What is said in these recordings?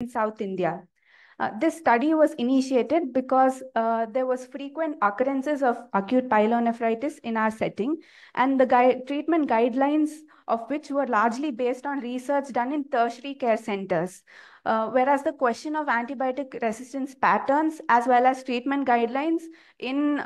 in South India. This study was initiated because there was frequent occurrences of acute pyelonephritis in our setting, and the treatment guidelines of which were largely based on research done in tertiary care centers. Whereas the question of antibiotic resistance patterns as well as treatment guidelines in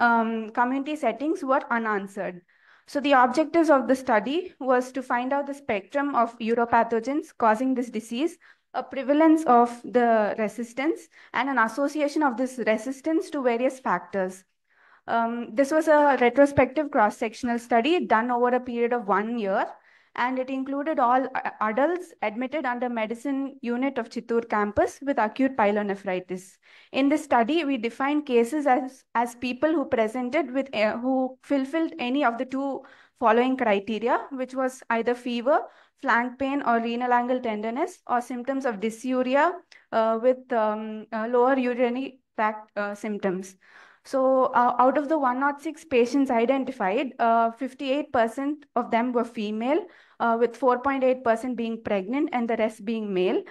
community settings were unanswered. So the objectives of the study was to find out the spectrum of uropathogens causing this disease, a prevalence of the resistance, and an association of this resistance to various factors. This was a retrospective cross-sectional study done over a period of 1 year, and it included all adults admitted under medicine unit of Chittoor campus with acute pyelonephritis. In this study, we defined cases as people who presented with who fulfilled any of the two following criteria, which was either fever, flank pain, or renal angle tenderness, or symptoms of dysuria with lower urinary tract symptoms. So out of the 106 patients identified, 58% of them were female, with 4.8% being pregnant and the rest being male.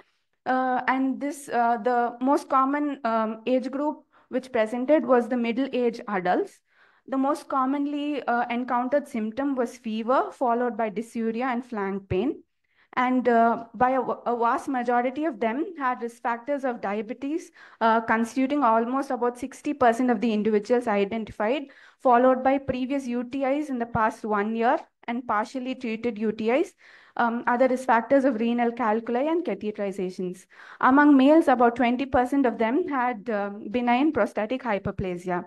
And the most common age group which presented was the middle-age adults. The most commonly encountered symptom was fever, followed by dysuria and flank pain. And by a vast majority of them had risk factors of diabetes, constituting almost about 60% of the individuals identified, followed by previous UTIs in the past 1 year and partially treated UTIs, other risk factors of renal calculi and catheterizations. Among males, about 20% of them had benign prostatic hyperplasia.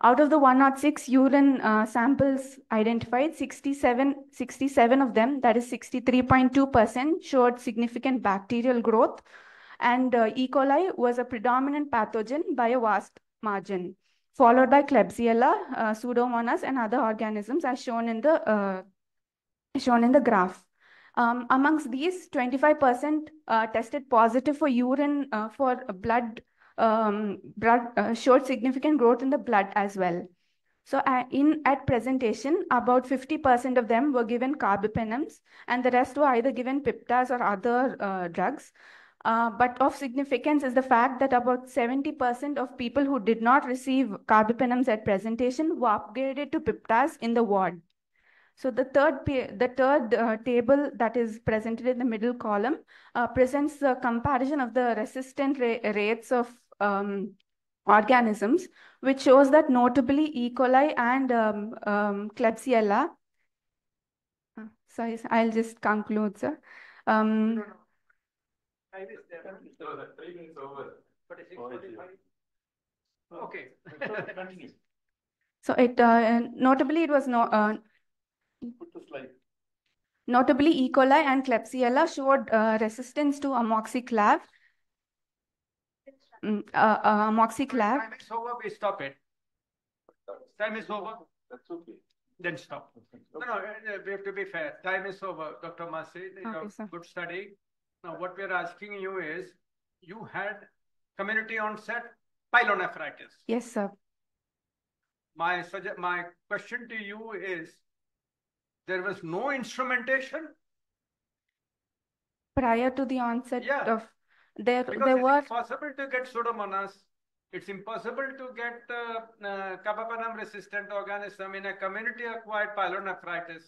Out of the 106 urine samples identified, 67 of them, that is 63.2%, showed significant bacterial growth, and E. coli was a predominant pathogen by a vast margin, followed by Klebsiella, Pseudomonas, and other organisms as shown in the graph. Amongst these, 25% tested positive for urine for blood showed significant growth in the blood as well. So at presentation, about 50% of them were given carbapenems, and the rest were either given piptas or other drugs. But of significance is the fact that about 70% of people who did not receive carbapenems at presentation were upgraded to piptas in the ward. So the third table that is presented in the middle column presents the comparison of the resistant rates of organisms, which shows that notably E. coli and Klebsiella. Sorry, I'll just conclude, sir. No. Time is there. Time is over. But it's 6:45. Okay. Continue. So notably it was Put the slide. Notably, E. coli and Klebsiella showed resistance to amoxiclav. Amoxiclav. Time is over, we stop it. Time is over. That's okay. Then stop. No, we have to be fair. Time is over, Dr. Masi. Okay, Good study. Now, what we are asking you is, you had community onset pyelonephritis. Yes, sir. My question to you is, there was no instrumentation Prior to the onset of there because were it's impossible to get Pseudomonas. It's impossible to get carbapenem resistant organism in a community acquired pyelonephritis.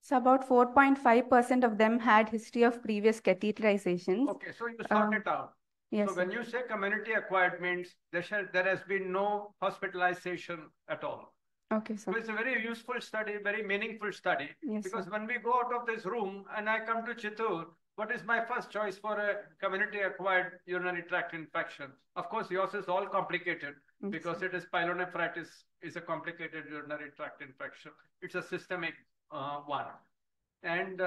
So about 4.5% of them had history of previous catheterizations. Okay, so you sort it out. Yes. So when you say community acquired means there has been no hospitalization at all. Okay, sir. So it's a very useful study, very meaningful study. Yes, because sir. when we go out of this room and I come to Chittoor, what is my first choice for a community acquired urinary tract infection? Of course, yours is all complicated because it is pyelonephritis is a complicated urinary tract infection. It's a systemic one. And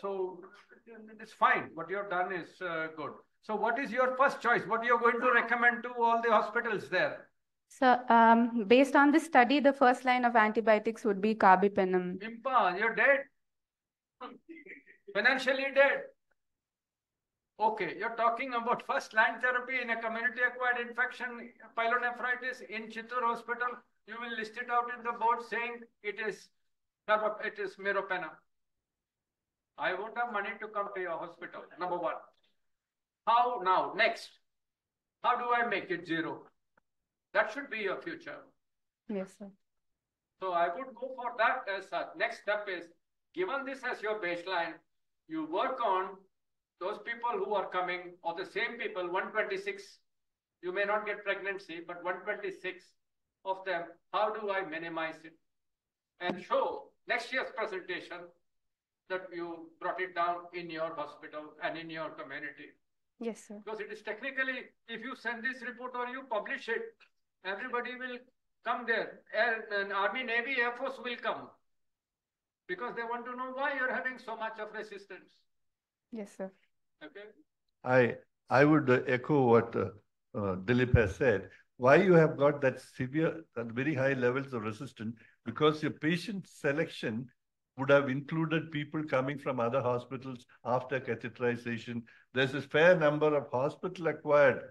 so it's fine. What you've done is good. So what is your first choice? What you're going to recommend to all the hospitals there? So based on this study, the first line of antibiotics would be carbapenem. Impa, you're dead. Financially dead. Okay, you're talking about first line therapy in a community acquired infection, pyelonephritis in Chittoor Hospital. You will list it out in the board saying it is meropenem. I won't have money to come to your hospital, number one. How now, next? How do I make it zero? That should be your future. Yes, sir. So I would go for that as a next step is, given this as your baseline, you work on those people who are coming, or the same people, 126, you may not get pregnancy, but 126 of them, how do I minimize it? And show next year's presentation that you brought it down in your hospital and in your community. Yes, sir. Because it is technically, if you send this report or you publish it, everybody will come there. And Army, Navy, Air Force will come. Because they want to know why you're having so much of resistance. Yes, sir. Okay. I would echo what Dilip has said. Why you have got that severe, that very high levels of resistance? Because your patient selection would have included people coming from other hospitals after catheterization. There's a fair number of hospital-acquired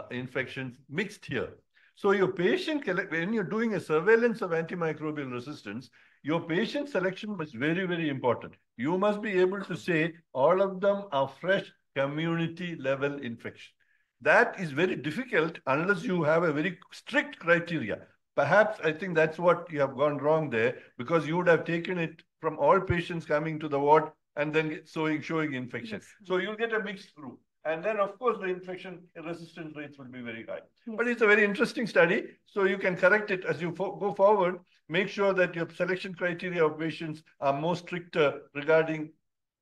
infections mixed here. So your patient, when you're doing a surveillance of antimicrobial resistance, your patient selection is very, very important. You must be able to say all of them are fresh community level infection. That is very difficult unless you have a very strict criteria. Perhaps I think that's what you have gone wrong there, because you would have taken it from all patients coming to the ward and then showing infection. Yes. So you'll get a mixed group. And then, of course, the infection resistance rates will be very high. Yes. But it's a very interesting study. So you can correct it as you go forward. Make sure that your selection criteria of patients are more stricter regarding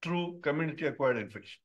true community-acquired infection.